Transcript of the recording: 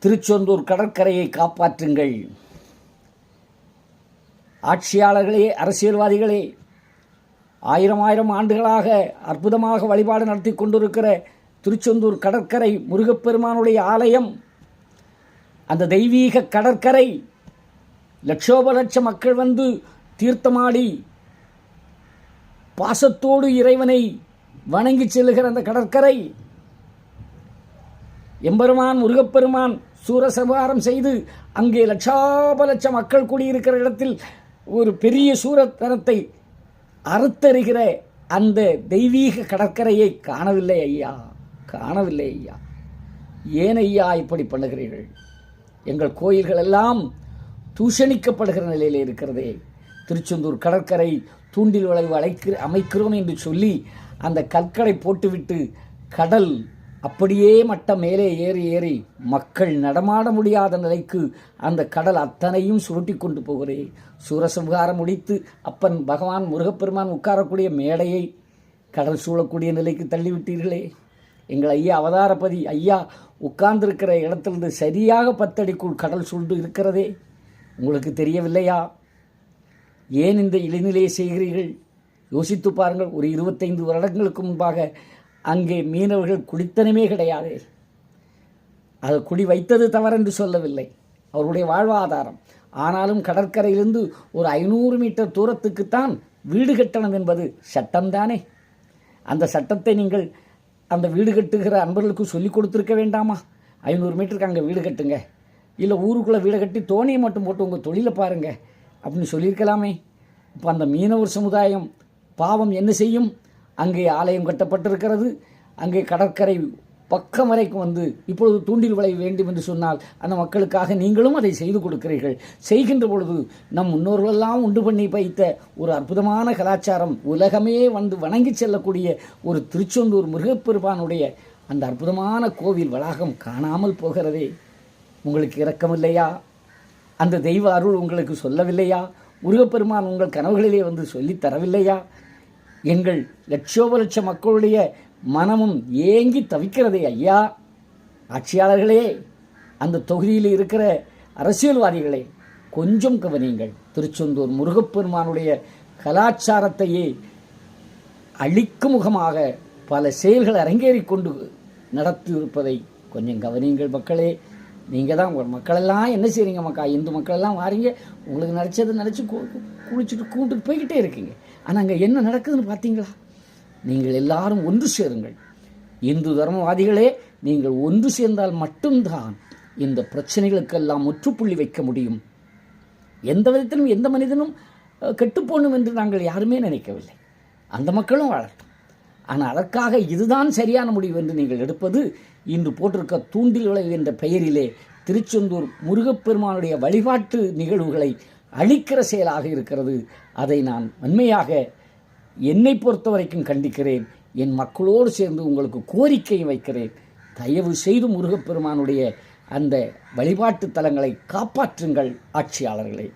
திருச்செந்தூர் கடற்கரையை காப்பாற்றுங்கள். ஆட்சியாளர்களே, அரசியல்வாதிகளே, ஆயிரம் ஆண்டுகளாக அற்புதமாக வழிபாடு நடத்தி கொண்டிருக்கிற திருச்செந்தூர் கடற்கரை முருகப்பெருமானுடைய ஆலயம், அந்த தெய்வீக கடற்கரை, லட்சோபலட்ச மக்கள் வந்து தீர்த்தமாடி பாசத்தோடு இறைவனை வணங்கி செல்லுகிற அந்த கடற்கரை, எம்பெருமான் முருகப்பெருமான் சூரசம்ஹாரம் செய்து அங்கே லட்சாபலட்ச மக்கள் கூடியிருக்கிற இடத்தில் ஒரு பெரிய சூரத்தனத்தை அறுத்தறிகிற அந்த தெய்வீக கடற்கரையை காணவில்லை ஐயா, காணவில்லை ஐயா. ஏன் ஐயா இப்படி பண்ணுகிறீர்கள்? எங்கள் கோயில்கள் எல்லாம் தூஷணிக்கப்படுகிற நிலையில் இருக்கிறதே. திருச்செந்தூர் கடற்கரை தூண்டில் வளைவு அமைக்கிறோம் என்று சொல்லி அந்த கற்களை போட்டுவிட்டு கடல் அப்படியே மட்டம் மேலே ஏறி மக்கள் நடமாட முடியாத நிலைக்கு அந்த கடல் அத்தனையும் சுருட்டி கொண்டு போகிறே. சூரசம்ஹாரம் முடித்து அப்பன் பகவான் முருகப்பெருமான் உட்காரக்கூடிய மேடையை கடல் சூழக்கூடிய நிலைக்கு தள்ளிவிட்டீர்களே. எங்கள் ஐயா அவதாரபதி ஐயா உட்கார்ந்திருக்கிற இடத்திலிருந்து சரியாக 10 அடிக்குள் கடல் சூழ்ந்து இருக்கிறதே. உங்களுக்கு தெரியவில்லையா? ஏன் இந்த இளைநிலையை செய்கிறீர்கள்? யோசித்து பாருங்கள். ஒரு 25 வருடங்களுக்கு முன்பாக அங்கே மீனவர்கள் குடித்தனமே கிடையாது. அதை குடி வைத்தது தவறென்று சொல்லவில்லை, அவருடைய வாழ்வாதாரம். ஆனாலும் கடற்கரையிலிருந்து ஒரு 500 மீட்டர் தூரத்துக்குத்தான் வீடு கட்டணும் என்பது சட்டம்தானே. அந்த சட்டத்தை நீங்கள் அந்த வீடு கட்டுகிற அன்பர்களுக்கு சொல்லிக் கொடுத்துருக்க வேண்டாமா? 500 மீட்டருக்கு அங்கே வீடு கட்டுங்க, இல்லை ஊருக்குள்ளே வீடு கட்டி தோணியை மட்டும் போட்டு உங்கள் தொழிலை பாருங்கள் அப்படின்னு சொல்லியிருக்கலாமே. இப்போ அந்த மீனவர் சமுதாயம் பாவம் என்ன செய்யும்? அங்கே ஆலயம் கட்டப்பட்டிருக்கிறது, அங்கே கடற்கரை பக்கம் வரைக்கும் வந்து இப்பொழுது தூண்டில் வளைய வேண்டும் என்று சொன்னால் அந்த மக்களுக்காக நீங்களும் அதை செய்து கொடுக்கிறீர்கள். செய்கின்ற பொழுது நம் முன்னோர்களெல்லாம் உண்டு பண்ணி வைத்த ஒரு அற்புதமான கலாச்சாரம், உலகமே வந்து வணங்கி செல்லக்கூடிய ஒரு திருச்செந்தூர் முருகப்பெருமானுடைய அந்த அற்புதமான கோவில் வளாகம் காணாமல் போகிறதே. உங்களுக்கு இரக்கமில்லையா? அந்த தெய்வ அருள் உங்களுக்கு சொல்லவில்லையா? முருகப்பெருமான் உங்கள் கனவுகளிலே வந்து சொல்லித் தரவில்லையா? எங்கள் லட்சோபலட்ச மக்களுடைய மனமும் ஏங்கி தவிக்கிறதே ஐயா. ஆட்சியாளர்களே, அந்த தொகுதியில் இருக்கிற அரசியல்வாதிகளே, கொஞ்சம் கவனியுங்கள். திருச்செந்தூர் முருகப்பெருமானுடைய கலாச்சாரத்தையே அழிக்கும் முகமாக பல செயல்கள் அரங்கேறி கொண்டு நடத்தியிருப்பதை கொஞ்சம் கவனியுங்கள் மக்களே. நீங்கள் தான் உங்கள் மக்களெல்லாம் என்ன செய்கிறீங்க? இந்து மக்களெல்லாம் வாரீங்க, உங்களுக்கு நினச்சதை நினச்சி குளிச்சுட்டு கூப்பிட்டு போய்கிட்டே இருக்கீங்க. ஆனால் அங்கே என்ன நடக்குதுன்னு பார்த்தீங்களா? நீங்கள் எல்லாரும் ஒன்று சேருங்கள். இந்து தர்மவாதிகளே, நீங்கள் ஒன்று சேர்ந்தால் மட்டும்தான் இந்த பிரச்சனைகளுக்கெல்லாம் முற்றுப்புள்ளி வைக்க முடியும். எந்த விதத்திலும் எந்த மனிதனும் கெட்டுப்போணும் என்று நாங்கள் யாருமே நினைக்கவில்லை. அந்த மக்களும் வாழட்டும். ஆனால் அதற்காக இதுதான் சரியான முடிவு என்று நீங்கள் எடுப்பது இன்று போட்டிருக்க தூண்டில் வளைவு என்ற பெயரிலே திருச்செந்தூர் முருகப்பெருமானுடைய வழிபாட்டு நிகழ்வுகளை அழிக்கிற செயலாக இருக்கிறது. அதை நான் வன்மையாக என்னை பொறுத்த வரைக்கும் கண்டிக்கிறேன். என் மக்களோடு சேர்ந்து உங்களுக்கு கோரிக்கை வைக்கிறேன். தயவு செய்து முருகப்பெருமானுடைய அந்த வழிபாட்டு தலங்களை காப்பாற்றுங்கள் ஆட்சியாளர்களே.